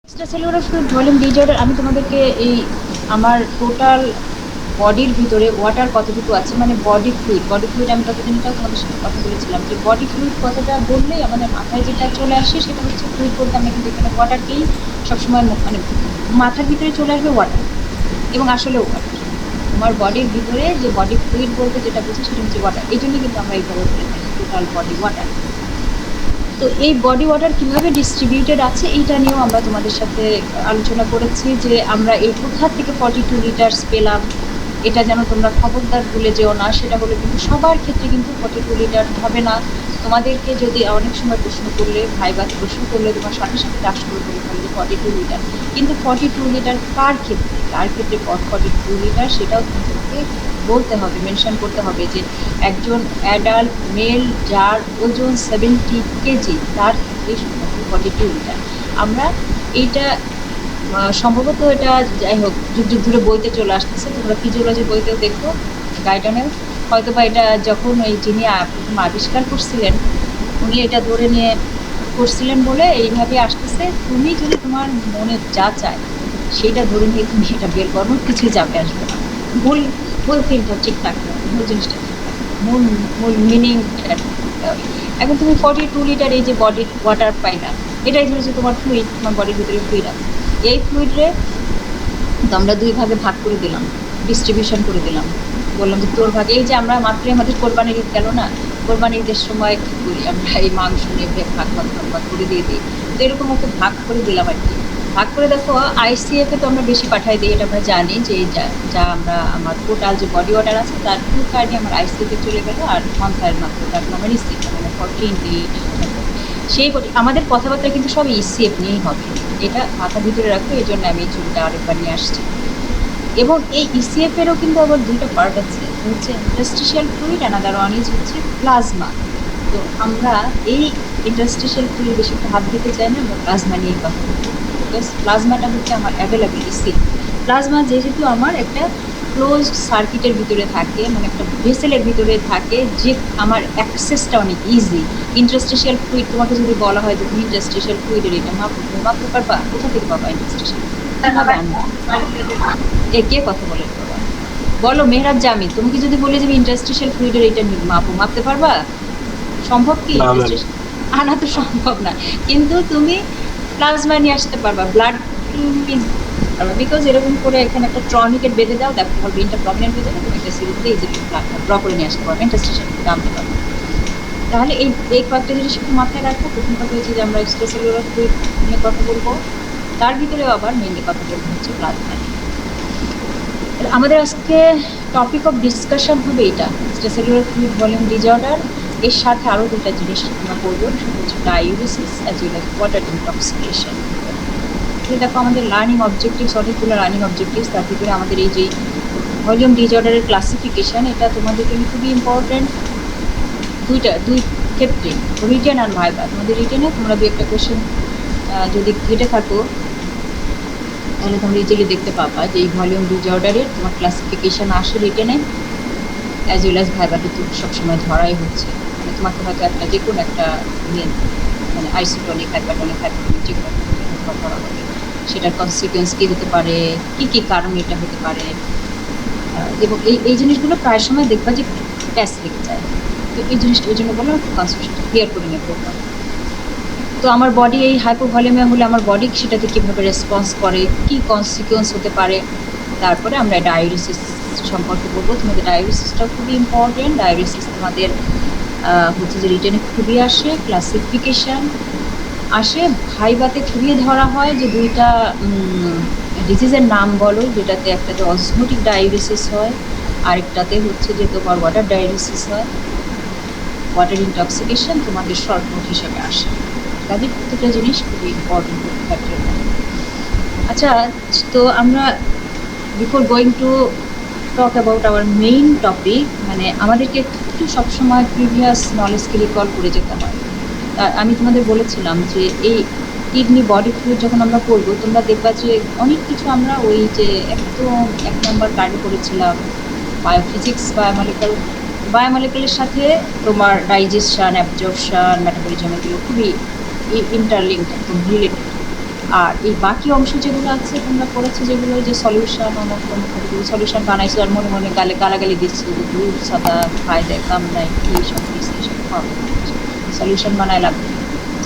Extracellular fluid volume disorder আমি তোমাদেরকে এই আমার টোটাল বডির ভিতরে ওয়াটার কতটুকু আছে মানে বডি ফ্লুইড আমি ততদিনটাও তোমাদের সাথে কথা বলেছিলাম যে বডি ফ্লুইড কতটা বললেই আমাদের মাথায় যেটা চলে আসে সেটা হচ্ছে ফ্লুইড বলতে আমরা কিন্তু এখানে ওয়াটারকেই সবসময় মানে মাথার ভিতরে চলে আসবে ওয়াটার এবং আসলেও ওয়াটার। তোমার বডির ভিতরে যে বডি ফ্লুইড বলতে যেটা বুঝি সেটা হচ্ছে ওয়াটার, এই জন্য কিন্তু আমরা এইভাবে বলে থাকি টোটাল বডি ওয়াটার। তো এই বডি ওয়াটার কীভাবে ডিস্ট্রিবিউটেড আছে এইটা নিয়েও আমরা তোমাদের সাথে আলোচনা করেছি যে আমরা এই কোথা থেকে 42 লিটার্স পেলাম, এটা যেন তোমরা খবরদার ভুলে যেও না। সেটা হলো কিন্তু সবার ক্ষেত্রে কিন্তু 42 লিটার হবে না। তোমাদেরকে যদি অনেক সময় প্রশ্ন করলে ভাইবাতে প্রশ্ন করলে তোমার সাথে সাথে চাষ করে বলে ফেলবে 42 লিটার, কিন্তু 42 লিটার কার ক্ষেত্রে 42 লিটার সেটাও তোমাদেরকে বলতে হবে, মেনশন করতে হবে যে একজন অ্যাডাল্ট মেল যার ওজন 70 কেজি তার ক্ষেত্রে শুধুমাত্র 42 লিটার। আমরা এইটা সম্ভবত এটা যাই হোক যুগ যুগ ধরে বইতে চলে আসতেছে, তোমরা ফিজিওলজি বইতেও দেখো গাইডানেও হয়তো বা এটা যখন ওই যিনি প্রথম আবিষ্কার করছিলেন উনি এটা ধরে নিয়ে করছিলেন বলে এইভাবে আসতেছে। তুমি যদি তোমার মনে যা চায় সেইটা ধরে নিয়ে তুমি এটা বের করো, কিছুই চাপে আসবে না। মূল মূল থিমটা ঠিক থাকতে হবে, মূল জিনিসটা ঠিক থাকবে, মূল মূল মিনিং থাকতে হবে। এখন তুমি 42 লিটার এই যে বডি ওয়াটার পাইলা, এটাই হচ্ছে তোমার ফ্লুইড, তোমার বডির ভিতরে ফ্লুইড আছে। এই ফ্লুইডে তো আমরা দুই ভাগে ভাগ করে দিলাম, ডিস্ট্রিবিউশন করে দিলাম, বললাম যে তোর ভাগে। এই যে আমরা মাত্রই আমাদের কোরবানির ঈদ গেল না, কোরবানির ঈদের সময় কী করি আমরা এই মাংস নিয়ে ভাগ ভাগ ভাগ ভাগ করে দিয়ে দিই, তো এরকম একটা ভাগ করে দিলাম আর কি। ভাগ করে দেখো আইসিএফে তো আমরা বেশি পাঠাই দিই, এটা আমরা জানি যে যা আমরা আমার টোটাল যে বডি ওয়াটার আছে তার 2/3 আমার আইসিএফে চলে গেলো আর 1/3 মাত্র তারপর আমার ইসিএফ মানে 14 সেই আমাদের কথাবার্তা কিন্তু সব ইসিএফ নিয়েই হবে, এটা মাথার ভিতরে রাখো। এই জন্য আমি এই ছবিটা আরেকবার নিয়ে আসছি। এবং এই ইসিএফ এরও কিন্তু আবার দুইটা পার্ট আছে, হচ্ছে interstitial fluid, another one is হচ্ছে প্লাজমা। তো আমরা এই ইন্টারস্টিশিয়াল ফ্লুইড বেশি একটা হাত দিতে চাই না, আমরা প্লাজমা নিয়েই কথা বলবো। বিকজ প্লাজমাটা হচ্ছে আমার অ্যাভেলেবেল ইসিএফ। প্লাজমা যেহেতু আমার একটা ক্লোজড সার্কিটের ভিতরে থাকে, মানে একটা ভেসেলের ভিতরে থাকে, যে আমার অ্যাক্সেসটা অনেক ইজি। ইন্টারস্টিশিয়াল ফ্লুইড তোমাকে যদি বলা হয় যে তুমি ইন্টারস্টিশিয়াল ফ্লুইডের এটা মাপতে পারবা, কোথা থেকে পাবা ইন্টারস্টিশিয়াল এ কে কথা বলে বাবা? বলো মেহরাব জামিল, তুমি কি যদি বলে যে ইন্টারস্টিশিয়াল ফ্লুইডের এটা মাপতে পারবা? সম্ভব কি? আনা তো সম্ভব না, কিন্তু তুমি প্লাজমা নিয়ে আসতে পারবা, ব্লাড তুমি পারবা। বিকজ এরকম করে এখানে একটা ট্রনিকেট বেঁধে দাও, দেখো তোমার ব্রেনটা প্রবলেম হয়ে যাবে, তুমি একটা সিরিজ দিয়ে ইজিলি ব্লাডটা ড্র করে নিয়ে আসতে পারবে, ইন্টারস্টিশিয়াল ফ্লুইড আনতে পারবে। তাহলে এই কয়েকটা জিনিস একটু মাথায় রাখো। প্রথম কথা হচ্ছে যে আমরা এক্সট্রাসেলুলার ফ্লুইড নিয়ে কথা বলবো, তার ভিতরেও আবার মেইনলি কথা বলবো হচ্ছে প্লাজমা নিয়ে। আমাদের আজকে টপিক অফ ডিসকাশন হবে এটা, এক্সট্রাসেলুলার ফ্লুইড ভলিউম ডিজঅর্ডার। এর সাথে আরও দুটা জিনিস আমরা করবো, সেটা হচ্ছে diuresis as well as water intoxication. দেখো আমাদের লার্নিং অবজেক্টিভস, অনেকগুলো লার্নিং অবজেক্টিভস, তার ভিতরে আমাদের এই যে ভলিউম ডিজঅর্ডারের ক্লাসিফিকেশান, এটা তোমাদের জন্য খুবই ইম্পর্টেন্ট দুই ক্ষেত্রে, রিটেন আর ভাইবা। তোমাদের রিটেনে তোমরা দু একটা কোয়েশ্চেন যদি ঘেটে থাকো তাহলে তোমরা ইজিলি দেখতে পাবা যে এই ভলিউম ডিজঅর্ডারের তোমার ক্লাসিফিকেশান আসে রিটেনে অ্যাজ ওয়েল অ্যাজ ভাইবাতে তো সবসময় ধরাই হচ্ছে। মানে তোমাকে হয়তো একটা যে কোনো একটা মানে আইসোটনিক হাইপারটনিক যে কোনো একটা ধরা হবে, সেটার কনসিকুয়েন্স কী হতে পারে, কী কারণ এটা হতে পারে, এবং এই জিনিসগুলো প্রায় সময় দেখবা যে ট্যাস লেগে যায়। তো এই জিনিসটা ওই জন্য বললাম একটু কনসেপ্টটা ক্লিয়ার করে নেবো। তো আমার বডি এই হাইপোভলিউমিয়া হলে আমার বডি সেটাতে কীভাবে রেসপন্স করে, কী কনসিকুয়েন্স হতে পারে, তারপরে আমরা ডায়ুরেসিস সম্পর্কে বলবো। তোমাদের ডায়ুরেসিসটাও খুবই ইম্পর্টেন্ট। ডায়ুরেসিস তোমাদের হচ্ছে যে রিটেনে খুবই আসে, ক্লাসিফিকেশান আসে, ভাইবাতে খুবই ধরা হয় যে দুইটা ডিজিজের নাম বলো, যেটাতে একটাতে অসমোটিক ডায়ুরেসিস হয়, আরেকটাতে হচ্ছে যে তোমার ওয়াটার ডায়ুরেসিস হয়। ওয়াটার ইনটক্সিকেশন তোমাদের শর্ট নোট হিসেবে আসে। কাজে প্রত্যেকটা জিনিস খুবই ইম্পর্টেন্ট থাকার জন্য। আচ্ছা, তো আমরা before going to talk about our main topic, মানে আমাদেরকে একটু সবসময় প্রিভিয়াস নলেজকে রিকল করে যেতে হয়। আমি তোমাদের বলেছিলাম যে এই কিডনি বডি ফ্লুইড যখন আমরা করবো, তোমরা দেখবা যে অনেক কিছু আমরা ওই যে একদম 1 নম্বর কার্ডে করেছিলাম বায়োফিজিক্স, বায়োমলিকুলের সাথে তোমার ডাইজেশন, অ্যাবজর্পশন, মেটাবলিজম, এগুলো খুবই ইন্টারলিঙ্কড, একদম রিলেটেড। আর এই বাকি অংশ যেগুলো আছে তোমরা পড়েছো, যেগুলো যে সলিউশন, অনেক সলিউশন বানাইছো আর মনে মনে গালাগালি দিচ্ছো যে দুধ সাদা ফায়দায় কাম নাই, কি সব দিচ্ছে এইসব সলিউশন বানায় লাভ নেই।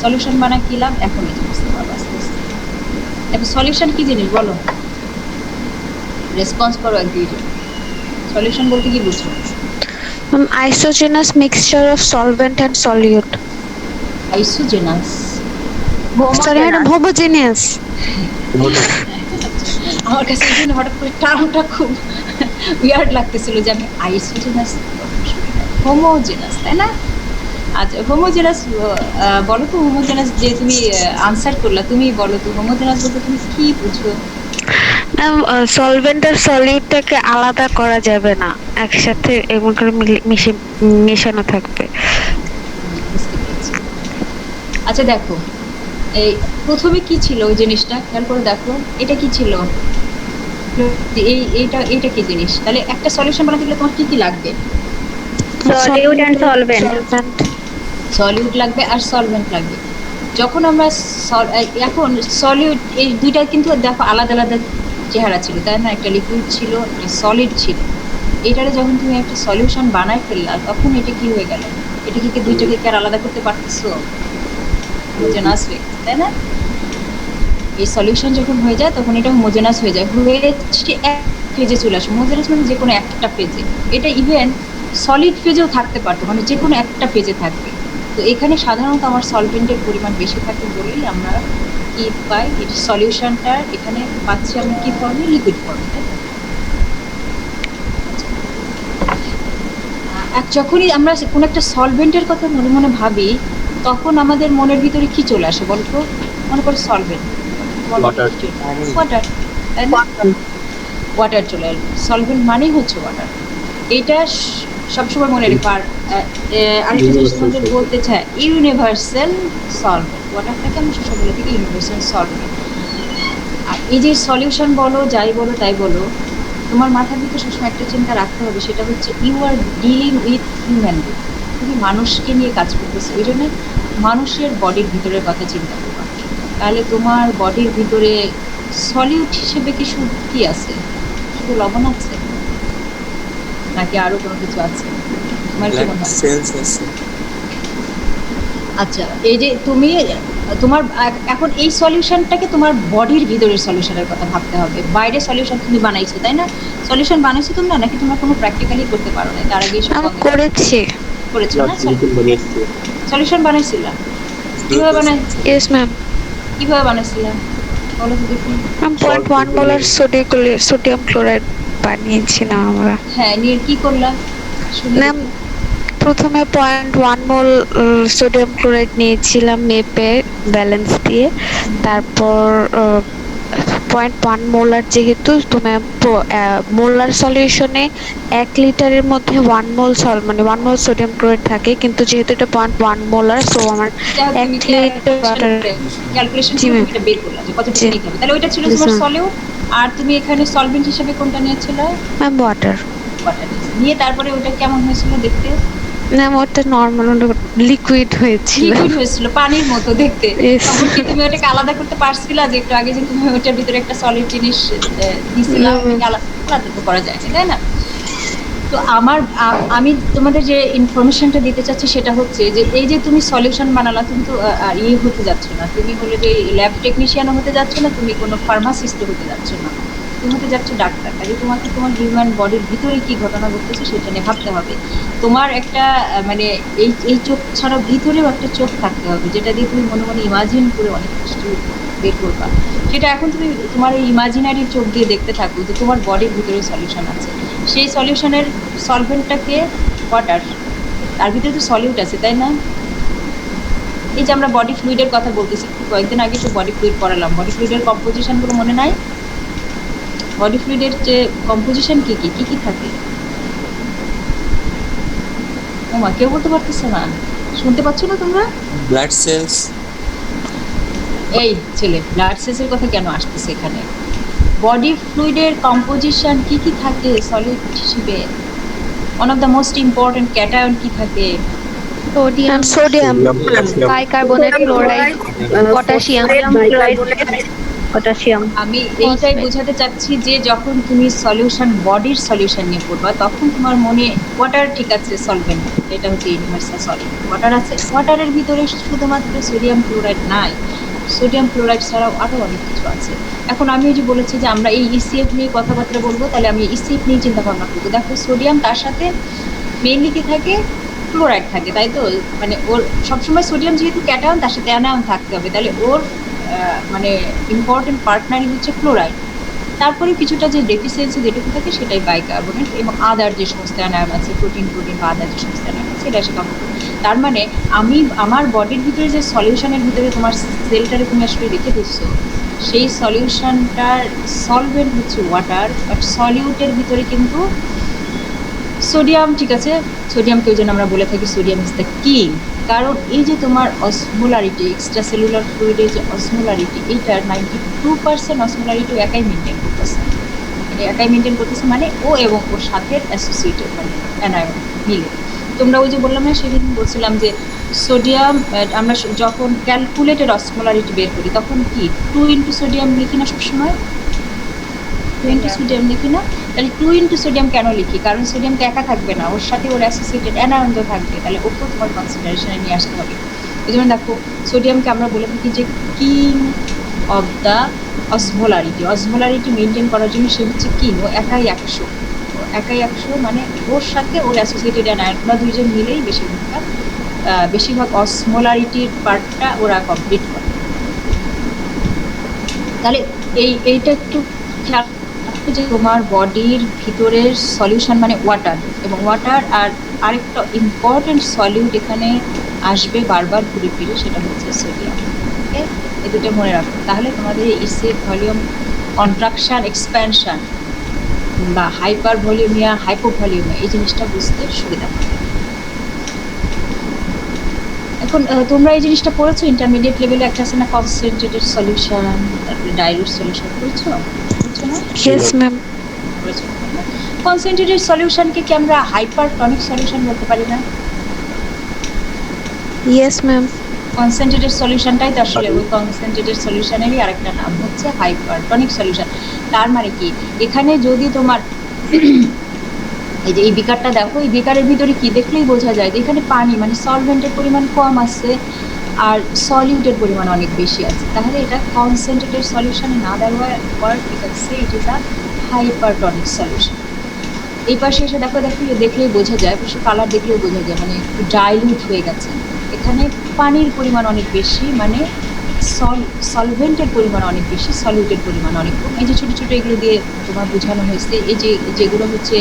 সলিউশন বানায় কি লাভ, এখন এই যে বুঝতে পারবো আস্তে আস্তে। দেখো সলিউশন কি জিনিস বলো, রেসপন্স করো এক দুইজন। সলিউশন বলতে কি বুঝছো? Isogenous mixture of solvent and solute. আইসোজেনাস, Sorry, madam, homogeneous. আমার কাছে এই জন্য হঠাৎ করে টার্মটা খুব উইয়ার্ড লাগতেছিল যে আমি আইসোজেনাস, হোমোজেনাস, তাই না? আচ্ছা হোমোজেনাস বলো তো, হোমোজেনাস যে তুমি আনসার করলা, তুমি বলো তো হোমোজেনাস বলতে তুমি কি বুঝো? সলভেন্ট আর সলিউটটাকে আলাদা করা যাবে না, একসাথে এমন করে মেশানো থাকবে। বুঝতে পেরেছি। আচ্ছা দেখো, এই প্রথমে কি ছিল ওই জিনিসটা খেয়াল করে দেখো, এটা কি ছিল, এইটা কি জিনিস? তাহলে একটা সলিউশন বানাতে গেলে তোমার কি কি লাগবে? Solute and solvent. সলিউট লাগবে আর সলভেন্ট লাগবে। যখন আমরা এখন সলিউট, এই দুইটা কিন্তু দেখো আলাদা আলাদা চেহারা ছিল, তাই না? একটা লিকুইড ছিল, একটা সলিড ছিল। এটারে যখন তুমি একটা সলিউশন বানাই ফেললা, তখন এটা কি হয়ে গেল? এটা কি দুইটাকে কি আর আলাদা করতে পারতেছো? হোমোজেনাস হয়ে, তাই না? এই সলিউশন যখন হয়ে যায় তখন এটা হোমোজেনাস হয়ে যায়, হয়ে এক ফেজে চলে আসে। হোমোজেনাস মানে যে কোনো একটা ফেজে, এটা ইভেন সলিড ফেজেও থাকতে পারতো, মানে যে কোনো একটা ফেজে থাকবে। তো এখানে সাধারণত আমার সলভেন্টের পরিমাণ বেশি থাকে বলেই আমরা কি পাই, এটা সলিউশনটা এখানে পাচ্ছি আমরা কি ফর্মে, লিকুইড ফর্মে, তাই না? যখনই আমরা কোনো একটা সলভেন্টের কথা মনে মনে ভাবি, তখন আমাদের মনের ভিতরে কি চলে আসে বলতো? মনে করো সলভেন্ট, ওয়াটার, তাই না? ওয়াটার চলে আসবে, সলভেন্ট মানেই হচ্ছে ওয়াটার। এটা সবসময় মনে রেখো। আর আরেকটা জিনিস তোমাদের বলতে চাই, ইউনিভার্সাল সলভেন্ট, ওয়াটারটাকে আমি সবসময় বলে থাকি ইউনিভার্সাল সলভেন্ট। আর এই যে সলিউশন বলো, যাই বলো তাই বলো, তোমার মাথার ভিতরে সবসময় একটা চিন্তা রাখতে হবে, সেটা হচ্ছে you are dealing with human being. তুমি মানুষকে নিয়ে কাজ করতেছো, ওই জন্য মানুষের বডির ভিতরের কথা চিন্তা করবা। তাহলে তোমার বডির ভিতরে সলিউট হিসেবে কি শুধু কি আছে? শুধু লবণ আছে নাকি আরো কোনো কিছু আছে? তোমার কি মনে হয়? আচ্ছা, এই যে তুমি তোমার এখন এই সলিউশনটাকে তোমার বডির ভিতরের সলিউশনের কথা ভাবতে হবে। বাইরে সলিউশন তুমি বানাইছো, তাই না? সলিউশন বানাইছো তোমরা, নাকি তোমরা কোনো প্র্যাকটিক্যালি করতে পারো না? তার আগে সব করেছো না? সলিউশন বানাইছিলা? কিভাবে ইয়েস ম্যাম। কিভাবে বানাইছিলা বলো তো দেখি। 0.1 মোলার সোডিয়াম ক্লোরাইড বানিয়েছিলাম আমরা। হ্যাঁ, নিয়ে কি করলা? ম্যাম প্রথমে 0.1 মোল সোডিয়াম ক্লোরাইড নিয়েছিলাম মেপে ব্যালেন্স দিয়ে, তারপর 0.1 মোলার, যেহেতু তোমার মোলার সলিউশনে 1 লিটারের মধ্যে 1 মোল মানে 1 মোল সোডিয়াম ক্লোরাইড থাকে, কিন্তু যেহেতু এটা 0.1 মোলার, সো আমার 1 লিটার ওয়াটার ক্যালকুলেশন করে এটা বের করলা যে কতটুকু নিতে হবে। তাহলে ওইটা ছিল তোমার সলিউট। আর তুমি এখানে সলভেন্ট হিসেবে কোনটা নিয়েছিলে? Ma'am water. ওয়াটার নিয়ে তারপরে ওটা কেমন হয়েছিল দেখতে? না, ওটা নরমাল লিকুইড হয়েছিল। লিকুইড হয়েছিল, পানির মতো দেখতে। তখন কি তুমি ওটাকে আলাদা করতে পারছিলা যে একটু আগে যে তুমি ওটার ভিতরে একটা সলিড জিনিস দিছিলা, ওটাকে আলাদা তো করা যায় না, তাই না? তো আমি তোমাদের যে ইনফরমেশনটা দিতে চাচ্ছি সেটা হচ্ছে যে এই যে তুমি সলিউশন বানালা, তুমি তো হতে যাচ্ছ না, তুমি হলে যে ল্যাব টেকনিশিয়ানও হতে যাচ্ছ না, তুমি কোনো ফার্মাসিস্টও হতে যাচ্ছ না, তুমি হতে যাচ্ছ ডাক্তার। তাই তোমাকে তোমার হিউম্যান বডির ভিতরে কি ঘটনা ঘটতেছে সেটা নিয়ে ভাবতে হবে। তোমার একটা মানে এই চোখ ছাড়াও ভিতরেও একটা চোখ থাকতে হবে, যেটা দিয়ে তুমি মনে মনে ইমাজিন করে অনেক কিছু বের করবা। সেটা এখন তুমি তোমার এই ইমাজিনারি চোখ দিয়ে দেখতে থাকো যে তোমার বডির ভিতরে সলিউশন আছে। সেই সলিউশনের সলভেন্টটাকে ওয়াটার, তার ভিতরে তো সলিউট আছে, তাই না? এই যে আমরা বডি ফ্লুইডের কথা বলতেছি, কয়েকদিন আগে তো বডি ফ্লুইড পড়ালাম। বডি ফ্লুইডের কম্পোজিশনগুলো মনে নাই? বডি ফ্লুইডের যে কম্পোজিশন কি কি কি কি থাকে? ওমা, কেউ বলতে পারতেছে না? শুনতে পাচ্ছ না তোমরা? Blood cells. এই ছেলে, ব্লাড সেলসের কথা কেন আসতেছে এখানে? বডি ফ্লুইডের কম্পোজিশন কি কি থাকে সলিড হিসেবে? One of the most important cation কি থাকে? Sodium sodium potassium bicarbonate chloride potassium potassium. আমি এইটাই Phosphate. বোঝাতে চাচ্ছি যে যখন তুমি সলিউশন বডির সলিউশন নিয়ে পড়বা তখন তোমার মনে ওয়াটার ঠিক আছে সলভেন্ট, এটা হচ্ছে ইউনিভার্সাল সলিড, ওয়াটার আছে, ওয়াটারের ভিতরে শুধুমাত্র সোডিয়াম ক্লোরাইড নাই, সোডিয়াম ক্লোরাইড ছাড়াও আরও অনেক কিছু আছে। এখন আমি ওই যে বলেছি যে আমরা এই ইসিএফ নিয়ে কথাবার্তা বলবো, তাহলে আমি ইসিএফ নিয়ে চিন্তা ভাবনা করবো। দেখো সোডিয়াম তার সাথে মেইনলি কি থাকে, ক্লোরাইড থাকে, তাই তো? মানে ওর সবসময় সোডিয়াম যেহেতু ক্যাটায়ন তার সাথে অ্যানায়ন থাকতে হবে, তাহলে ওর মানে ইম্পর্টেন্ট পার্টনারই হচ্ছে ক্লোরাইড। তারপরে কিছুটা যে ডেফিসিয়েন্সি যেটুকু থাকে সেটাই বাইকার্বনেট এবং আদার যে সমস্ত অ্যানায়ন আছে, প্রোটিন বা আদার যে সমস্ত অ্যানায়ন আছে সেটা সেটা। তার মানে আমি আমার বডির ভিতরে যে সলিউশনের ভিতরে তোমার সেলটারে তুমি আসলে রেখে দিচ্ছো, সেই সলিউশনটার সলভেন্ট হচ্ছে ওয়াটার, বাট সলিউটের ভিতরে কিন্তু সোডিয়াম, ঠিক আছে, সোডিয়ামকে ওই জন্য আমরা বলে থাকি সোডিয়াম ইজ দ্য কিং। কারণ এই যে তোমার অসমোলারিটি, এক্সট্রা সেলুলার ফ্লুইডের যে অসমোলারিটি, এইটার 92% অসমোলারিটি একাই মেনটেন করতেছে। এটা একাই মেনটেন করতেছে মানে ও এবং ওর সাথে অ্যাসোসিয়েটেড মানে অ্যানায়ন মিলে। তোমরা ওই যে বললাম না, সেদিন বলছিলাম যে সোডিয়াম আমরা যখন ক্যালকুলেটেড অসমোলারিটি বের করি তখন কি 2 সোডিয়াম লিখি না সবসময়, 2 সোডিয়াম লিখি না? তাহলে 2 সোডিয়াম কেন লিখি? কারণ সোডিয়াম তো একা থাকবে না, ওর সাথে ওর অ্যাসোসিয়েটেড অ্যানায়ন থাকবে, তাহলে ওকেও তোমার কনসিডারেশনে নিয়ে আসতে হবে। এই জন্য দেখো সোডিয়ামকে আমরা বলে থাকি যে king of the osmolarity maintain করার জন্য সে হচ্ছে কিং, ও একাই 100, একাই 100 মানে ওর সাথে ওর অ্যাসোসিয়েটেড অ্যানায়ন ওরা দুইজন মিলেই বেশিরভাগ অসমোলারিটির পার্টটা ওরা কমপ্লিট করে। তাহলে এইটা একটু খেয়াল রাখো যে তোমার বডির ভিতরের সলিউশন মানে ওয়াটার, এবং ওয়াটার আর আরেকটা ইম্পর্টেন্ট সলিউট এখানে আসবে বারবার ঘুরে ফিরে, সেটা হচ্ছে সোডিয়াম। ওকে, এই দুটো মনে রাখো, তাহলে তোমাদের এই ইসিএফ ভলিউম কন্ট্রাকশন এক্সপ্যানশন বা হাইপার ভলিউমিয়া হাইপোভলিউমিয়া এই জিনিসটা বুঝতে সুবিধা হবে। এখন তোমরা এই জিনিসটা পড়েছো ইন্টারমিডিয়েট লেভেলে, একটা আছে না কনসেন্ট্রেটেড সলিউশন, তারপরে ডাইলুট সলিউশন, পড়েছো না? Yes ma'am. কনসেন্ট্রেটেড সলিউশনকে কি আমরা হাইপারটনিক সলিউশন বলতে পারি না? Yes ma'am. কনসেন্ট্রেটেড সলিউশনটাই তো আসলে ওই কনসেন্ট্রেটেড সলিউশনেরই আরেকটা নাম হচ্ছে হাইপারটনিক সলিউশন। তার মানে কি এখানে যদি তোমার এই যে এই বিকারটা দেখো, এই বিকারের ভিতরে কি দেখলেই বোঝা যায় যে এখানে পানি মানে সলভেন্টের পরিমাণ কম আছে আর সলিউটের পরিমাণ অনেক বেশি আছে, তাহলে এটা কনসেন্ট্রেটেড সলিউশনে না ব্যবহার করার ঠিক আছে, it is a hypertonic solution. এই পাশে এসে দেখলেই বোঝা যায়, পাশে কালার দেখলেও বোঝা যায় মানে একটু ডাইলিউট হয়ে গেছে। এখানে পানির পরিমাণ অনেক বেশি মানে সলভেন্টের পরিমাণ অনেক বেশি, সলিউটের পরিমাণ অনেক কম। এই যে ছোটো ছোটো এগুলো দিয়ে তোমার বোঝানো হয়েছে, এই যে যেগুলো হচ্ছে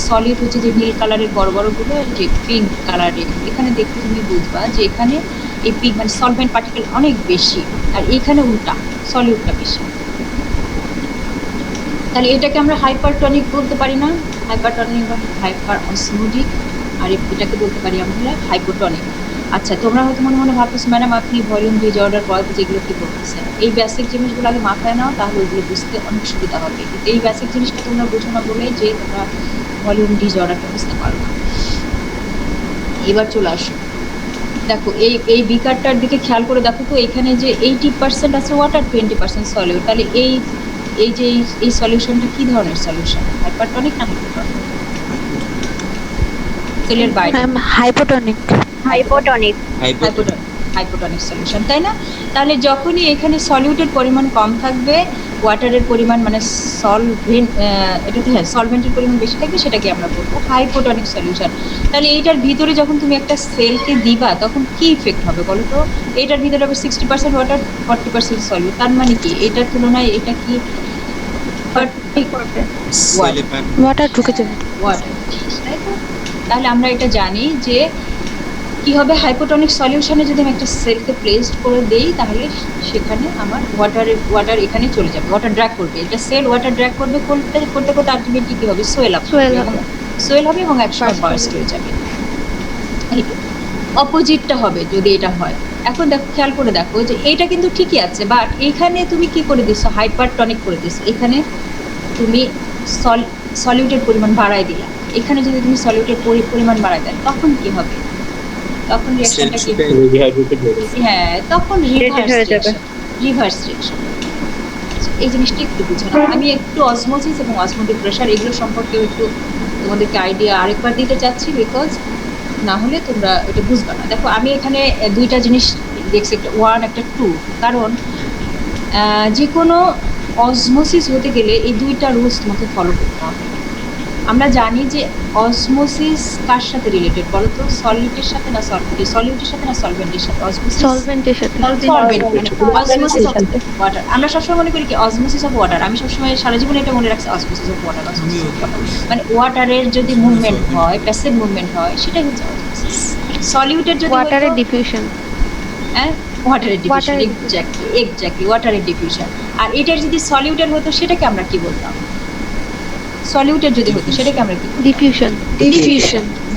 সলিড হচ্ছে যে নীল কালারের বড় বড়গুলো, যে পিঙ্ক কালারের, এখানে দেখতে তুমি বুঝবা যে এখানে এই পিঙ্ক মানে সলভেন্ট পার্টিকেল অনেক বেশি, আর এইখানে উল্টা সলিউটটা বেশি। তাহলে এটাকে আমরা হাইপারটনিক বলতে পারি না? হাইপারটনিক বা হাইপার অসমোটিক, আর এটাকে বলতে পারি আমরা হাইপোটনিক। আচ্ছা, তোমরা হয়তো মনে মনে ভাবতেছো ম্যাডাম আপনি ভলিউম ডিজঅর্ডার পড়াতে যেগুলো কি বলতেছেন, এই বেসিক জিনিসগুলো আগে মাথায় নাও, তাহলে ওইগুলো বুঝতে অনেক সুবিধা হবে। এই বেসিক জিনিসটা তোমরা বুঝো না বলেই যে তোমরা ভলিউম ডিজঅর্ডারটা বুঝতে পারো না। এবার চলে আসো, দেখো এই বিকারটার দিকে খেয়াল করে দেখো তো, এখানে যে 80% আছে ওয়াটার, 20% সলিউট, তাহলে এই সলিউশনটা কি ধরনের সলিউশন? হাইপারটনিক না হাইপোটনিক? সেলের বাইরে হাইপোটনিক। হাইপোটনিক। হাইপোটনিক সলিউশন, তাই না? তাহলে যখনই এখানে সলিউটের পরিমাণ কম থাকবে, ওয়াটারের পরিমাণ মানে এটাতে হ্যাঁ সলভেন্টের পরিমাণ বেশি থাকবে, সেটাকে আমরা বলবো হাইপোটনিক সলিউশন। তাহলে এইটার ভিতরে যখন তুমি একটা সেলকে দিবা তখন কি ইফেক্ট হবে বলো তো? এইটার ভিতরে হবে 60% ওয়াটার, 40% সলিউট, তার মানে কি এটার তুলনায় এটা কি ওয়াটার ঢুকে যাবে। ওয়াটার, তাই তো? তাহলে আমরা এটা জানি যে কি হবে, হাইপোটনিক সলিউশনে যদি আমি একটা সেলকে প্লেসড করে দেই তাহলে সেখানে আমার ওয়াটার এখানে চলে যাবে, ওয়াটার ড্র্যাগ করবে, এটা সেল ওয়াটার ড্র্যাগ করবে, করতে করতে আলটিমেটলি কি হবে, সোয়েল হবে এবং একসময় বার্স্ট হয়ে যাবে। অপোজিটটা হবে যদি এটা হয়। এখন দেখো, খেয়াল করে দেখো যে এইটা কিন্তু ঠিকই আছে, বাট এখানে তুমি কি করে দিচ্ছ, হাইপারটনিক করে দিচ্ছ, এখানে তুমি সলিউটের পরিমাণ বাড়ায় দিলা। এখানে যদি তুমি সলিউটের পরিমাণ বাড়ায় দেন তখন কি হবে? তখন রিঅ্যাকশনটা কি রিহাইড্রেটেড হয়ে যাবে। হ্যাঁ, তখন Irritated হয়ে যাবে। Reverse reaction. এই জিনিসটা একটু বুঝে নাও। আমি একটু অসমোসিস এবং অসমোটিক প্রেশার এগুলো সম্পর্কেও একটু তোমাদেরকে আইডিয়া আরেকবার দিতে চাচ্ছি, বিকজ না হলে তোমরা এটা বুঝবে না। দেখো আমি এখানে দুইটা জিনিস দেখছি, একটা 1 একটা 2। কারণ যে কোনো অসমোসিস হতে গেলে এই দুইটা রুলস তোমাকে ফলো করতে হবে। আমরা জানি যে অসমোসিস কার সাথে রিলেটেড বলো তো? সলিডের সাথে না সলিউটের সাথে না সলভেন্টের সাথে? অসমোসিস সলভেন্টের সাথে। Osmosis of water. আমরা সবসময় মনে করি কি অসমোসিস অফ ওয়াটার। আমি সবসময় সারা জীবন এটা মনে রাখছি, অসমোসিস অফ ওয়াটার। মানে ওয়াটারের যদি মুভমেন্ট হয়, প্যাসিভ মুভমেন্ট হয়, সেটাই হচ্ছে অসমোসিস। সলিউটের যদি ওয়াটারের ডিফিউশন। হ্যাঁ, ওয়াটারের ডিফিউশন, এক্স্যাক্টলি ওয়াটারের ডিফিউশন। আর এটার যদি সলিউটের হতো সেটাকে আমরা কি বলতাম? সলিউটের যদি হতো সেটাকে আমরা কি বলতাম? ডিফিউশন।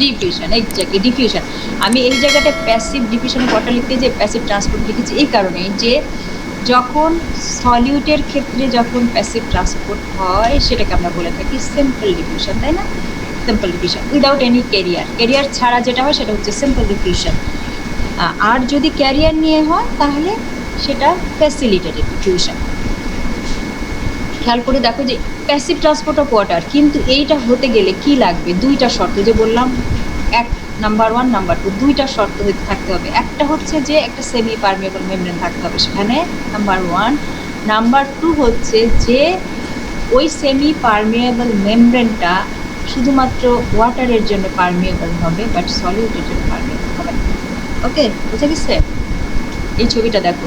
Diffusion, exactly diffusion. আমি এই জায়গাটা প্যাসিভ ডিফিউশন ওয়াটার লিখতে যে প্যাসিভ ট্রান্সপোর্ট লিখেছি এই কারণেই যে যখন সলিউটের ক্ষেত্রে যখন প্যাসিভ ট্রান্সপোর্ট হয় সেটাকে আমরা বলে থাকি সিম্পল ডিফিউশন, তাই না? Simple diffusion without any career ছাড়া যেটা হয় সেটা হচ্ছে সিম্পল ডিফিউশন। আর যদি ক্যারিয়ার নিয়ে হয় তাহলে সেটা ফ্যাসিলিটেটেড ডিফিউশন। খেয়াল করে দেখো যে প্যাসিভ ট্রান্সপোর্ট অফ ওয়াটার, কিন্তু এইটা হতে গেলে কি লাগবে? দুইটা শর্ত যে বললাম, নাম্বার 1 নাম্বার 2 দুইটা শর্ত থাকতে হবে। একটা হচ্ছে যে একটা সেমি পারমিয়েবল মেমব্রেন থাকতে হবে সেখানে, নাম্বার 1। নাম্বার 2 হচ্ছে যে ওই সেমি পারমিয়েবল মেমব্রেনটা শুধুমাত্র ওয়াটারের জন্য পারমিয়েবল হবে, বাট সলিউটের জন্য পারমিয়েবল হবে না। ওকে, বুঝে গেছে? এই ছবিটা দেখো,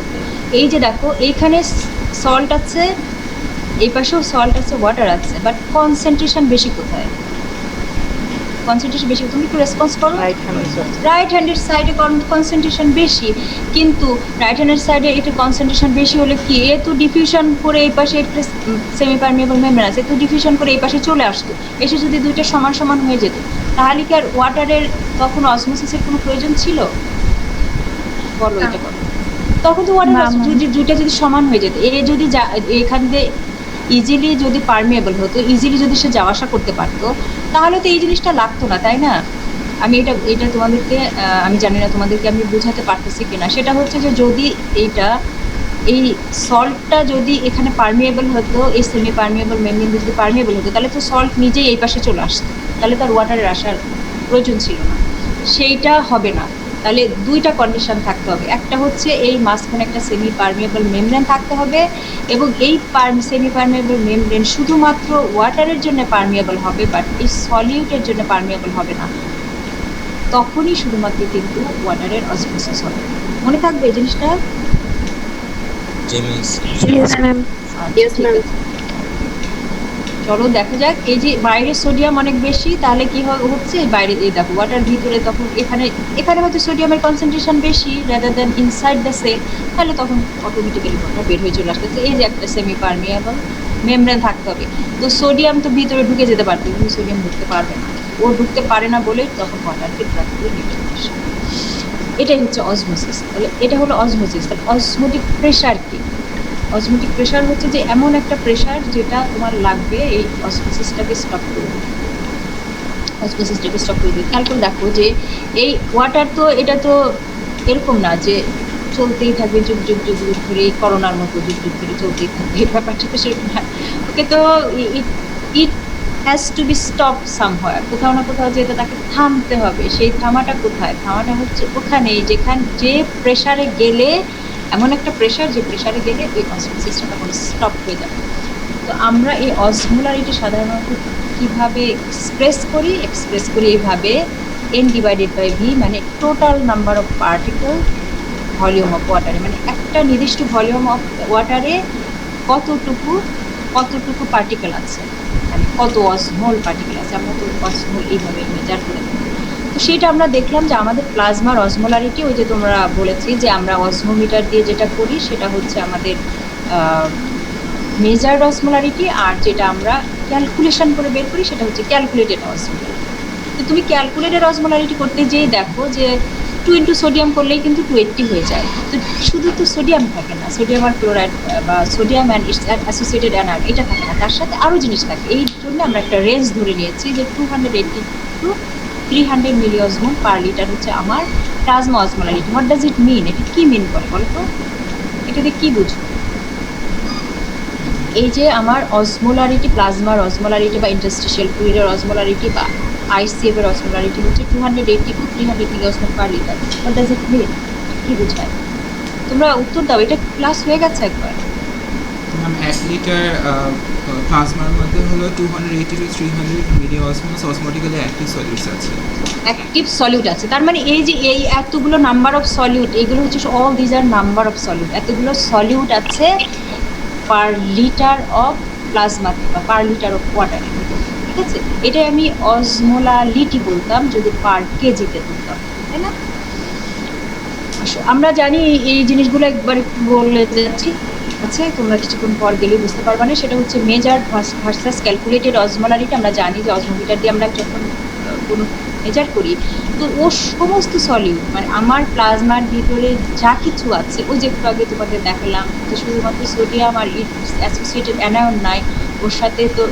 এই যে দেখো এইখানে সল্ট আছে, এই পাশেও সল্ট আছে, ওয়াটার আছে, বাট কনসেন্ট্রেশন বেশি কোথায়? কনসেন্ট্রেশন বেশি, তুমি একটু রেসপন্স করো। রাইট হ্যান্ডের সাইডে কনসেন্ট্রেশন বেশি, কিন্তু রাইট হ্যান্ডের সাইডে এটা কনসেন্ট্রেশন বেশি হলে কি এ তো ডিফিউশন করে এই পাশে একটা সেমি পারমিয়েবল মেমব্রেন আছে, তো ডিফিউশন করে এই পাশে চলে আসতো। এসে যদি দুইটা সমান সমান হয়ে যেত তাহলে কি আর ওয়াটারের তখন অসমোসিসের কোনো প্রয়োজন ছিল? বলো এটা বলো। তখন তো ওয়াটার যদি দুইটা যদি সমান হয়ে যেত, এ যদি এখান দিয়ে ইজিলি যদি পারমিয়েবল হতো, ইজিলি যদি সে যাওয়া আসা করতে পারতো, তাহলে তো এই জিনিসটা লাগতো না, তাই না? আমি এটা তোমাদেরকে আমি জানি না তোমাদেরকে আমি বোঝাতে পারতেছি কিনা। সেটা হচ্ছে যে যদি এই সল্টটা যদি এখানে পারমিয়েবল হতো, এই সেমি পারমিয়েবল মেমব্রেন যদি পারমিয়েবল হতো, তাহলে তো সল্ট নিজেই এই পাশে চলে আসতো, তাহলে তার ওয়াটারের আসার প্রয়োজন ছিল না। সেইটা হবে না। তাহলে দুইটা কন্ডিশন থাকতে হবে। একটা হচ্ছে এই মাঝখানে একটা সেমি পারমিয়েবল মেমব্রেন থাকতে হবে, এবং এই সেমি পারমিয়েবল মেমব্রেন শুধুমাত্র ওয়াটারের জন্য পারমিয়েবল হবে, বাট এই সলিউটের জন্য পারমিয়েবল হবে না। তখনই শুধুমাত্র কিন্তু ওয়াটারের অসমোসিস হবে। মনে থাকবে এই জিনিসটা? Yes ma'am. Yes, ma'am. চলো দেখা যাক। এই যে বাইরে সোডিয়াম অনেক বেশি, তাহলে কি হচ্ছে? বাইরে এই দেখো ওয়াটার ভিতরে, তখন এখানে হয়তো সোডিয়ামের কনসেন্ট্রেশন বেশি rather than inside the cell, তাহলে তখন অটোমেটিক্যালি ওয়াটার বের হয়ে চলে আসতেছে। এই যে একটা সেমি পারমিয়েবল মেমব্রেন থাকতে হবে, তো সোডিয়াম তো ভিতরে ঢুকে যেতে পারতো, কিন্তু সোডিয়াম ঢুকতে পারবে না। ও ঢুকতে পারে না বলেই তখন ওয়াটারকে প্র্যাকটিক্যালি নিচে আসে। এটাই হচ্ছে অসমোসিস। তাহলে এটা হলো অসমোসিস। তাহলে অসমোটিক প্রেশার কি? অসমোটিক প্রেশার হচ্ছে যে এমন একটা প্রেশার যেটা তোমার লাগবে এই অসমোসিসটাকে স্টপ করে দিতে। অসমোসিসটাকে স্টপ করে দিতে খেয়াল করে দেখো যে এই ওয়াটার তো এটা তো এরকম না যে চলতেই থাকবে যুগ যুগ যুগ যুগ ধরে, এই করোনার মতো যুগ যুগ ধরে চলতেই থাকবে, এই ব্যাপারটা তো সেরকম না। ওকে, তো it has to B stop সামহার, কোথাও না কোথাও যেটা তাকে থামতে হবে। সেই থামাটা কোথায়? থামাটা হচ্ছে ওখানেই যে প্রেশারে গেলে, এমন একটা প্রেশার যে প্রেশারে গেলে ওই অসমোসিসটা তখন স্টপ হয়ে যাবে। তো আমরা এই অসমোলারিটি সাধারণত কীভাবে এক্সপ্রেস করি এইভাবে, N/V, মানে total number of particle volume of ওয়াটারে, মানে একটা নির্দিষ্ট ভলিউম অফ ওয়াটারে কতটুকু পার্টিকেল আছে, মানে কত অসমোল পার্টিকেল আছে, আমরা তো অসমোল এইভাবে মেজার করে থাকি। তো সেটা আমরা দেখলাম যে আমাদের প্লাজমার অসমোলারিটি, ওই যে তোমরা বলেছি যে আমরা অসমোমিটার দিয়ে যেটা করি সেটা হচ্ছে আমাদের মেজার্ড অসমোলারিটি, আর যেটা আমরা ক্যালকুলেশন করে বের করি সেটা হচ্ছে ক্যালকুলেটেড অসমোলারিটি। তো তুমি ক্যালকুলেটেড অসমোলারিটি করতে যেই দেখো যে 2 × সোডিয়াম করলেই কিন্তু 280 হয়ে যায়। তো শুধু তো সোডিয়াম থাকে না, সোডিয়াম আর ক্লোরাইড বা sodium and it's associated anion এটা থাকে না, তার সাথে আরও জিনিস থাকে। এই জন্য আমরা একটা রেঞ্জ ধরে নিয়েছি যে 280 to 300 মিলিঅসমোল পার লিটার হচ্ছে আমার plasma osmolarity. What does it mean? এটা কি মিন করে বলো তো? এটাতে কি বুঝবো? এই যে আমার অসমোলারিটি, প্লাজমার অসমোলারিটি বা ইন্টারস্টিশিয়াল ফ্লুইডের অসমোলারিটি বা আইসিএফ এর অসমোলারিটি হচ্ছে 280 to 300 milliosmole per litre. What does it mean? কি বোঝায়? তোমরা উত্তর দাও। এটা ক্লাস হয়ে গেছে একবার। ম্যাম 1 লিটার প্লাজমার মধ্যে হলো 280 to 300 মিলিঅসমোলস অসমোটিক্যালি অ্যাক্টিভ সলিউটস আছে। অ্যাক্টিভ সলিউট আছে, তার মানে এই যে এই এতগুলো নাম্বার অফ সলিউট, এগুলো হচ্ছে all these are number of solute. এতগুলো সলিউট আছে পার লিটার অফ প্লাজমাতে বা পার লিটার অফ ওয়াটারে, ঠিক আছে? এটাই আমি অসমোলারিটি বলতাম যদি পার কেজিতে বলতাম, তাই না? আমরা জানি এই জিনিসগুলো একবার একটু বলে যাচ্ছি, আছে তোমরা কিছুক্ষণ পর গেলেই বুঝতে পারবে না। সেটা হচ্ছে মেজার ভার্সাস ক্যালকুলেটেড অসমোলারিটি। আমরা জানি যে অসমোমিটার দিয়ে আমরা যখন কোনো মেজার করি, তো ও সমস্ত সলিউট মানে আমার প্লাজমার ভিতরে যা কিছু আছে, ওই যে একটু আগে তোমাদের দেখালাম যে শুধুমাত্র সোডিয়াম আর অ্যাসোসিয়েটেড অ্যানায়ন নাই, ওর সাথে তো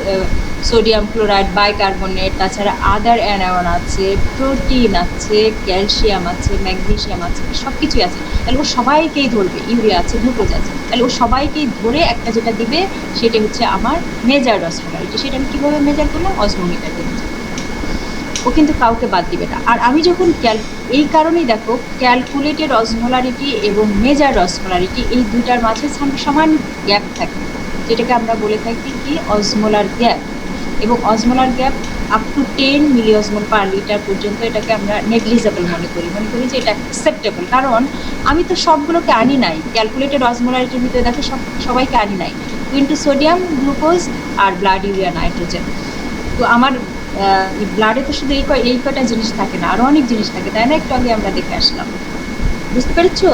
সোডিয়াম ক্লোরাইড, বাইকার্বনেট, তাছাড়া আদার অ্যানায়ন আছে, প্রোটিন আছে, ক্যালসিয়াম আছে, ম্যাগনেসিয়াম আছে, সব কিছুই আছে। তাহলে ও সবাইকেই ধরবে, ইউরিয়া আছে, গ্লুকোজ আছে, তাহলে ও সবাইকেই ধরে একটা যেটা দিবে সেটা হচ্ছে আমার মেজার্ড অসমোলারিটি। সেটা আমি কীভাবে মেজার করলাম? অসমোমিটার দিয়ে মেজার। ও কিন্তু কাউকে বাদ দিবে না। আর আমি যখন এই কারণেই দেখো ক্যালকুলেটেড অসমোলারিটি এবং মেজার্ড অসমোলারিটি এই দুইটার মাঝে সমান গ্যাপ থাকে, যেটাকে আমরা বলে থাকি কি অসমোলার গ্যাপ। এবং osmolar gap up to 10 milliosmole per litre পর্যন্ত এটাকে আমরা নেগলিজেবল মনে করি যে এটা অ্যাকসেপ্টেবল। কারণ আমি তো সবগুলোকে আনি নাই, ক্যালকুলেটেড অসমোলারিটির ভিতরে দেখো সবাইকে আনি নাই, কিন্তু সোডিয়াম, গ্লুকোজ আর ব্লাড ইউরিয়া, নাইট্রোজেন। তো আমার ব্লাডে তো শুধু এই কটা জিনিস থাকে না, আরও অনেক জিনিস থাকে, তাই না? একটু আগে আমরা দেখে আসলাম, বুঝতে পেরেছো?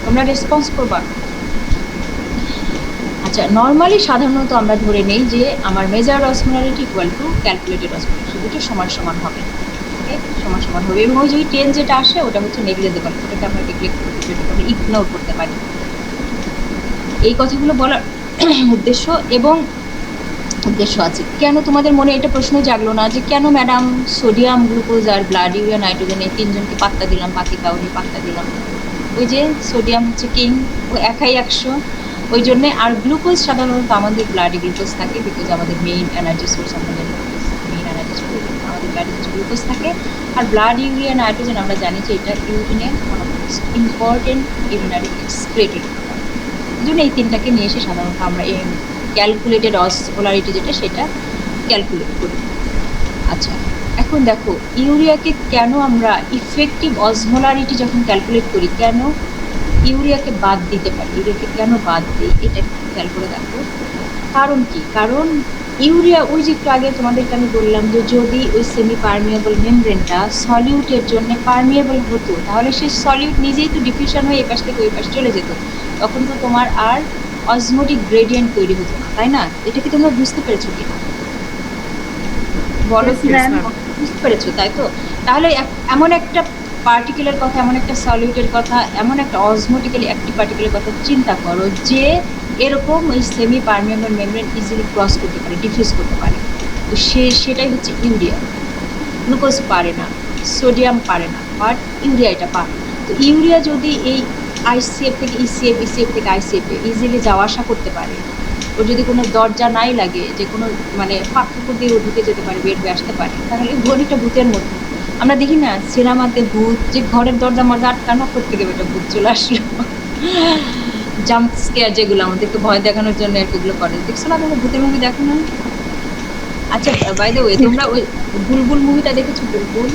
তোমরা রেসপন্স করবা। আচ্ছা, নর্মালি সাধারণত আমরা ধরে নেই যে আমার measured osmolarity equal to calculated osmolarity, দুটো সমান সমান হবে, ওকে? সমান সমান হবে। এবং ওই যে 10 যেটা আসে ওটা হচ্ছে নেগলিজেবল, ওটাকে আমরা নেগলেক্ট করতে পারি, ওটাকে আমরা ইগনোর করতে পারি। এই কথাগুলো বলার উদ্দেশ্য আছে। কেন তোমাদের মনে এটা প্রশ্ন জাগলো না যে কেন ম্যাডাম সোডিয়াম, গ্লুকোজ আর ব্লাড ইউরিয়া, নাইট্রোজেন এই তিনজনকে পাত্তা দিলাম, বাকি কাউকে পাত্তা দিলাম? ওই যে সোডিয়াম হচ্ছে কিং, ও একাই 100, ওই জন্যে। আর গ্লুকোজ সাধারণত আমাদের ব্লাডে গ্লুকোজ থাকে, বিকজ আমাদের মেইন এনার্জি সোর্স আমাদের আমাদের ব্লাডে কিছু গ্লুকোজ থাকে। আর ব্লাড ইউরিয়া, নাইট্রোজেন আমরা জানি যে এটা ইউরিনের ইম্পর্টেন্ট ইউরিনারি এক্সক্রিটরি, এই জন্য এই তিনটাকে নিয়ে এসে সাধারণত আমরা এই ক্যালকুলেটেড অসমোলারিটি যেটা সেটা ক্যালকুলেট করি। আচ্ছা, এখন দেখো ইউরিয়াকে কেন আমরা ইফেক্টিভ অসমোলারিটি যখন ক্যালকুলেট করি কেন ইউরিয়াকে বাদ দিতে পারি, ইউরিয়াকে কেন বাদ দিই, এটা খেয়াল করে দেখো। কারণ কি? কারণ ইউরিয়া ওই যে একটু আগে তোমাদেরকে আমি বললাম যে যদি ওই সেমি পারমিয়েবল মেমব্রেনটা সলিউটের জন্য পারমিয়েবল হতো, তাহলে সেই সলিউট নিজেই তো ডিফিউশন হয়ে এই পাশ থেকে ওই পাশ চলে যেত, তখন তো তোমার আর অসমোটিক গ্রেডিয়েন্ট তৈরি হতো না, তাই না? এটা কি তোমরা বুঝতে পেরেছো কিনা বলো? বুঝতে পেরেছো, তাই তো? তাহলে এমন একটা পার্টিকুলার কথা, এমন একটা সলিউটের কথা, এমন একটা অসমোটিক্যালি অ্যাক্টিভ পার্টিকুলার কথা চিন্তা করো যে এরকম ওই semi permeable membrane easily cross করতে পারে, ডিফিউজ করতে পারে। তো সেটাই হচ্ছে ইউরিয়া। গ্লুকোজ পারে না, সোডিয়াম পারে না, বাট ইউরিয়া এটা পারে। তো ইউরিয়া যদি এই আইসিএফ থেকে ইসিএফ, ইসিএফ থেকে আইসিএফে ইজিলি যাওয়া আসা করতে পারে, ওর যদি কোনো দরজা নাই লাগে, যে কোনো মানে ফাঁক দিয়ে ও ঢুকে যেতে পারে, বের হয়ে আসতে পারে, তাহলে ঘড়িটা ভূতের মধ্যে। আমরা দেখি না সিনেমাতে ভূত, যে ঘরের দরজা মধ্যে আটকানো, থেকে একটা ভূত চলে আসলো, জাম্প স্কেয়ার যেগুলো আমাদেরকে ভয় দেখানোর জন্য এগুলো করে, দেখছো না? তোমরা ভূতের মুভি দেখো না? আচ্ছা, বাই দ্য ওয়ে, তোমরা ওই বুলবুল মুভিটা দেখেছো? বুলবুল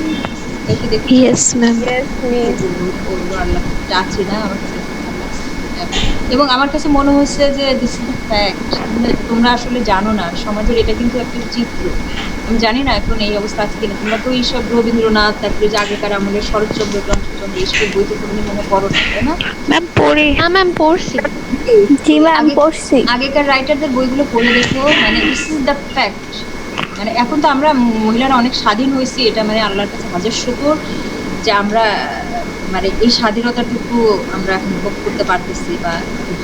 দেখি। Yes ma'am. আল্লাহ চাচ্ছি না আমার কাছে, এবং আমার কাছে মনে হচ্ছে যে দিস ইজ দ্য ফ্যাক্ট। তোমরা আসলে জানো না সমাজের এটা কিন্তু একটা চিত্র। আমি জানি না এখন এই অবস্থা আছে কিনা। তোমরা তো এইসব রবীন্দ্রনাথ, তারপরে যে আগেকার আমলের শরৎচন্দ্র, চন্দ্রচন্দ্র এইসব বই তো তুমি মনে করো না, তাই না? ম্যাম পড়ি। হ্যাঁ ম্যাম পড়ছি। জি ম্যাম পড়ছি। আগেকার রাইটারদের বইগুলো পড়ে দেখো, মানে দিস ইজ দ্য ফ্যাক্ট। মানে এখন তো আমরা মহিলারা অনেক স্বাধীন হয়েছি, এটা মানে আল্লাহর কাছে হাজার শুকর যে আমরা মানে এই স্বাধীনতাটুকু আমরা এখন ভোগ করতে পারতেছি বা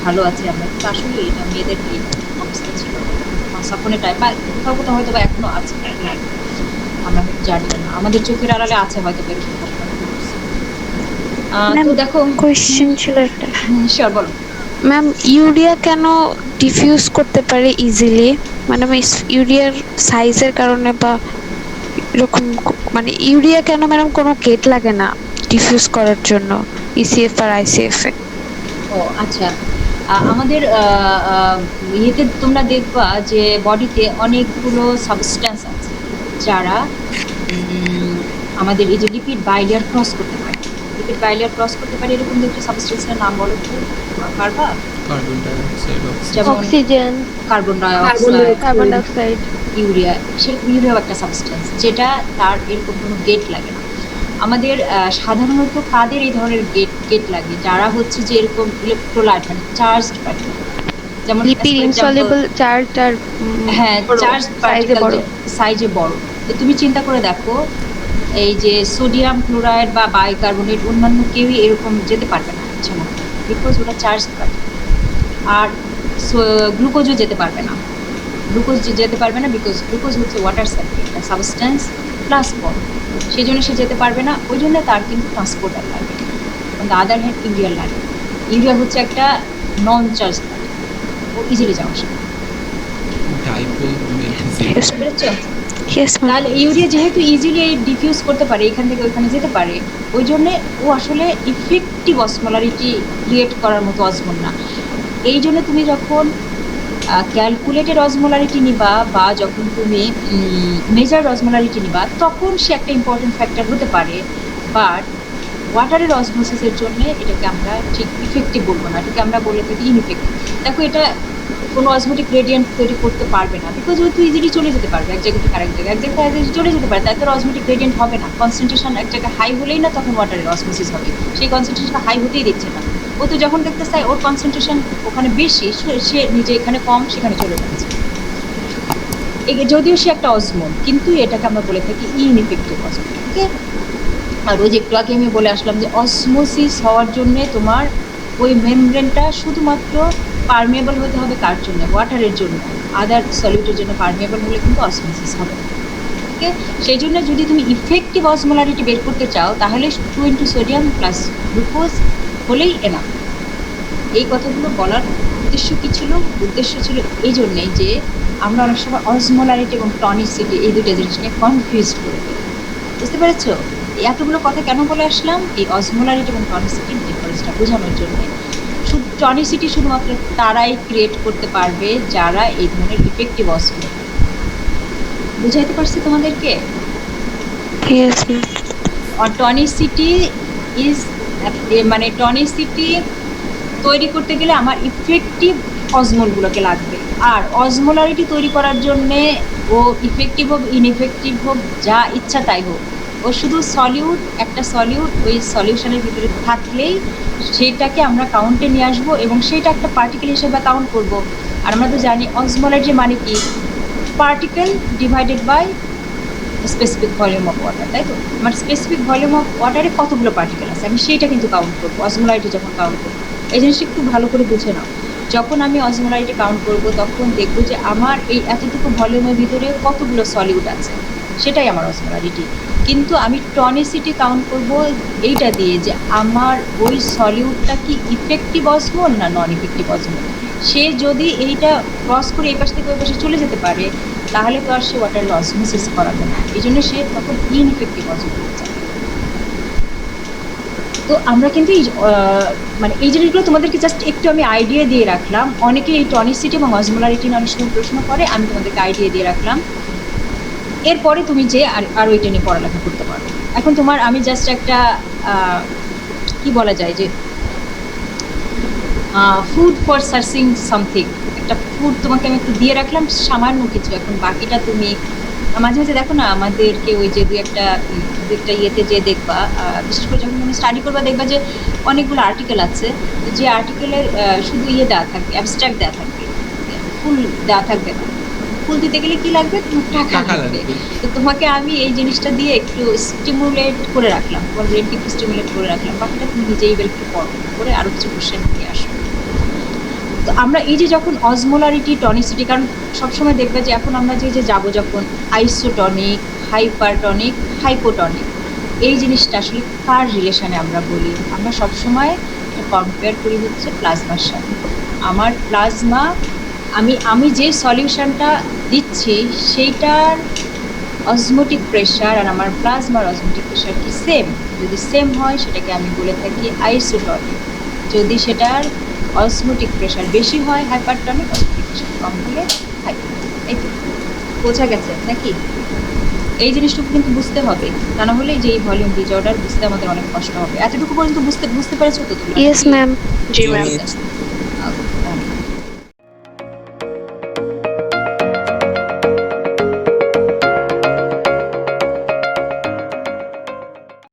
ভালো আছি আমরা। কিন্তু আসলে এটা মেয়েদের এই অবস্থা ছিল, সাপনে টাইপ বা কোথাও কোথাও হয়তো বা এখনো আছে, আমরা জানি না, আমাদের চোখের আড়ালে আছে হয়তো বা এরকম ঘটনা। তো দেখো, কোয়েশ্চেন ছিল একটা, শিওর বলো। ম্যাম ইউরিয়া কেন ডিফিউজ করতে পারে ইজিলি? মানে আমি ইউরিয়ার সাইজের কারণে বা এরকম মানে ইউরিয়া কেন ম্যাডাম কোনো গেট লাগে না ডিফিউজ করার জন্য ইসিএফ আর আইসিএফ এ? ও আচ্ছা, আমাদের ইয়েতে তোমরা দেখবা যে বডিতে অনেকগুলো সাবস্ট্যান্স আছে যারা আমাদের এই যে লিপিড বাইলিয়ার ক্রস করতে পারে। লিপিড বাইলিয়ার ক্রস করতে পারে এরকম দুটো সাবস্ট্যান্সের নাম বলো তো পারবা? কার্বন ডাইঅক্সাইড, যেমন oxygen, carbon dioxide, carbon dioxide, urea. সেরকম ইউরিয়াও একটা সাবস্ট্যান্স যেটা তার এরকম কোনো গেট লাগে না। আমাদের সাধারণত কাদের এই ধরনের গেট লাগে? যারা হচ্ছে যে এরকম ইলেকট্রোলাইট মানে চার্জড পার্টিকেল, যেমন লিপিড ইনসলিবল চার্জ আর হ্যাঁ চার্জ সাইজে বড়। সাইজে বড়। তো তুমি চিন্তা করে দেখো, এই যে সোডিয়াম ক্লোরাইড বা বাইকার্বনেট অন্যান্য কেউই এরকম যেতে পারবে না ইচ্ছা মতো, বিকজ ওটা চার্জ পার্টিকেল। আর গ্লুকোজও যেতে পারবে না, গ্লুকোজ যেতে পারবে না বিকজ গ্লুকোজ হচ্ছে ওয়াটার সাইকেল একটা সাবস্ট্যান্স প্লাস বড়, সেই জন্য সে যেতে পারবে না। ওই জন্য তার কিন্তু ট্রান্সপোর্টার লাগে। On the other hand urea লাগে। ইউরিয়া হচ্ছে একটা নন চার্জ পার্টিকেল, ও ইজিলি যাওয়া আসে। Dipole moment zero. বুঝতে পেরেছো? Yes ma'am. তাহলে ইউরিয়া যেহেতু ইজিলি ডিফিউজ করতে পারে, এখান থেকে ওইখানে যেতে পারে, ওই জন্যে ও আসলে ইফেক্টিভ অসমোলারিটি ক্রিয়েট করার মতো অসমোল না। এই জন্য তুমি যখন ক্যালকুলেটেড অসমোলারিটি নিবা বা যখন তুমি মেজার্ড অসমোলারিটি নিবা, তখন সে একটা ইম্পর্টেন্ট ফ্যাক্টর হতে পারে। বাট ওয়াটারের অসমোসিসের জন্য এটাকে আমরা ঠিক ইফেক্টিভ বলবো না, এটাকে আমরা বলে থাকি ইনইফেক্টিভ। দেখো, এটা কোনো অসমোটিক গ্রেডিয়েন্ট তৈরি করতে পারবে না, বিকজ ও তো ইজিলি চলে যেতে পারবে এক জায়গা থেকে আরেক জায়গায়, এক জায়গায় চলে যেতে পারে, তাই তো অসমোটিক গ্রেডিয়েন্ট হবে না। কনসেন্ট্রেশন এক জায়গায় হাই হলেই না তখন ওয়াটারের অসমোসিস হবে, সেই কনসেন্ট্রেশনটা হাই হতেই দিচ্ছে না। ও তো যখন দেখতে চায় ওর কনসেন্ট্রেশন ওখানে বেশি, সে নিজে এখানে কম সেখানে চলে যাচ্ছে। যদিও সে একটা অসমোল, কিন্তু এটাকে আমরা বলে থাকি ইনইফেক্টিভ অসমোল। ওকে, আর ওই যে একটু আগে আমি বলে আসলাম যে অসমোসিস হওয়ার জন্যে তোমার ওই মেমব্রেনটা শুধুমাত্র পারমেবল হতে হবে কার জন্য? ওয়াটারের জন্য। আদার সলিউটের জন্য পারমেবল হলে কিন্তু অসমোসিস হবে। ওকে, সেই জন্য যদি তুমি ইফেক্টিভ অসমোলারিটি বের করতে চাও তাহলে 2 সোডিয়াম প্লাস গ্লুকোজ হলেই এনাফ। এই কথাগুলো বলার উদ্দেশ্য কী ছিল? উদ্দেশ্য ছিল এই জন্যেই যে আমরা অনেক সময় অসমোলারিটি এবং টনিসিটি এই দুটো জিনিস নিয়ে কনফিউজ করে দিই। বুঝতে পেরেছো? এতগুলো কথা কেন বলে আসলাম? এই অসমোলারিটি এবং টনিসিটির ডিফারেন্সটা বোঝানোর জন্য। টনিসিটি শুধুমাত্র তারাই ক্রিয়েট করতে পারবে যারা এই ধরনের ইফেক্টিভ অসমোল। বুঝাইতে পারছি তোমাদেরকে? Yes ma'am. টনিসিটি ইজ মানে টনিসিটি তৈরি করতে গেলে আমার ইফেক্টিভ অসমোলগুলোকে লাগবে। আর অসমোলারিটি তৈরি করার জন্যে ও ইফেক্টিভ হোক ইনইফেক্টিভ হোক যা ইচ্ছা তাই হোক, ও শুধু সলিউট, একটা সলিউট ওই সলিউশনের ভিতরে থাকলেই সেইটাকে আমরা কাউন্টে নিয়ে আসবো এবং সেইটা একটা পার্টিকেল হিসেবে কাউন্ট করব। আর আমরা তো জানি অসমোলারিটি মানে কি? Particle divided by specific volume of water, তাই তো? আমার স্পেসিফিক ভলিউম অফ ওয়াটারে কতগুলো পার্টিকেল আছে আমি সেইটা কিন্তু কাউন্ট করবো অসমোলারিটি যখন কাউন্ট করবো। এই জিনিসটা একটু ভালো করে বুঝে নাও। যখন আমি অসমোলারিটি কাউন্ট করবো তখন দেখবো যে আমার এই এতটুকু ভলিউমের ভিতরে কতগুলো সলিউট আছে, সেটাই আমার অসমোলারিটি। কিন্তু আমি টনিসিটি কাউন্ট করব এইটা দিয়ে যে আমার ওই সলিউটটা কি ইফেক্টিভ অসমোল না নন ইফেক্টিভ অসমোল। সে যদি এইটা ক্রস করে এই পাশ থেকে ওই পাশে চলে যেতে পারে তাহলে তো আর সে ওয়াটার অসমোসিস করাবে না, এই জন্য সে তখন ইনইফেক্টিভ অসমোল যাবে। তো আমরা কিন্তু এই মানে এই জিনিসগুলো তোমাদেরকে জাস্ট একটু আমি আইডিয়া দিয়ে রাখলাম। অনেকে এই টনিসিটি এবং অসমোলারিটি নিয়ে অনেক সময় প্রশ্ন করে, আমি তোমাদেরকে আইডিয়া দিয়ে রাখলাম। এরপরে তুমি যে আর ওইটা নিয়ে পড়ালেখা করতে পারো। এখন তোমার আমি জাস্ট একটা কি বলা যায় যে ফুড ফর সার্চিং সামথিং, একটা ফুড তোমাকে আমি একটু দিয়ে রাখলাম সামান্য কিছু। এখন বাকিটা তুমি মাঝে মাঝে দেখো না আমাদেরকে ওই যে দু একটা ইয়েতে যে দেখবা, বিশেষ করে যখন তুমি স্টাডি করবা দেখবা যে অনেকগুলো আর্টিকেল আছে, যে আর্টিকেলের শুধু ইয়ে দেওয়া থাকবে, অ্যাবস্ট্রাক্ট দেওয়া থাকবে, ফুল দেওয়া থাকবে না। ফুল দিতে গেলে কি লাগবে? তোমার টাকা লাগবে। তো তোমাকে আমি এই জিনিসটা দিয়ে একটু স্টিমুলেট করে রাখলাম, তোমার ব্রেনকে একটু স্টিমুলেট করে রাখলাম। বাকিটা তুমি নিজেই একটু পড়ো করে আরও কিছু কোশ্চেন নিয়ে আসো। তো আমরা এই যে যখন অসমোলারিটি টনিসিটি, কারণ সবসময় দেখবে যে এখন আমরা যে যাবো যখন আইসোটনিক, হাইপারটনিক, হাইপোটনিক, এই জিনিসটা আসলে কার রিলেশনে আমরা বলি? আমরা সবসময় কম্পেয়ার করি হচ্ছে প্লাজমার সাথে। আমার প্লাজমা, আমি যে সলিউশনটা দিচ্ছি সেইটার অসমোটিক প্রেশার আর আমার প্লাজমার অসমোটিক প্রেশার কি সেম? যদি সেম হয় সেটাকে আমি বলে থাকি আইসোটনিক। যদি সেটার অসমোটিক প্রেশার বেশি হয় হাইপারটনিক, অসমোটিক প্রেশার কম হলে হাইপোটনিক। এই তো বোঝা গেছে নাকি? এই জিনিসটুকু কিন্তু বুঝতে হবে, তা না হলে যে এই ভলিউম ডিজঅর্ডার বুঝতে আমাদের অনেক কষ্ট হবে। এতটুকু পর্যন্ত বুঝতে পেরেছো তো তুমি? Yes ma'am. জি ম্যাম। ঠিক আছে।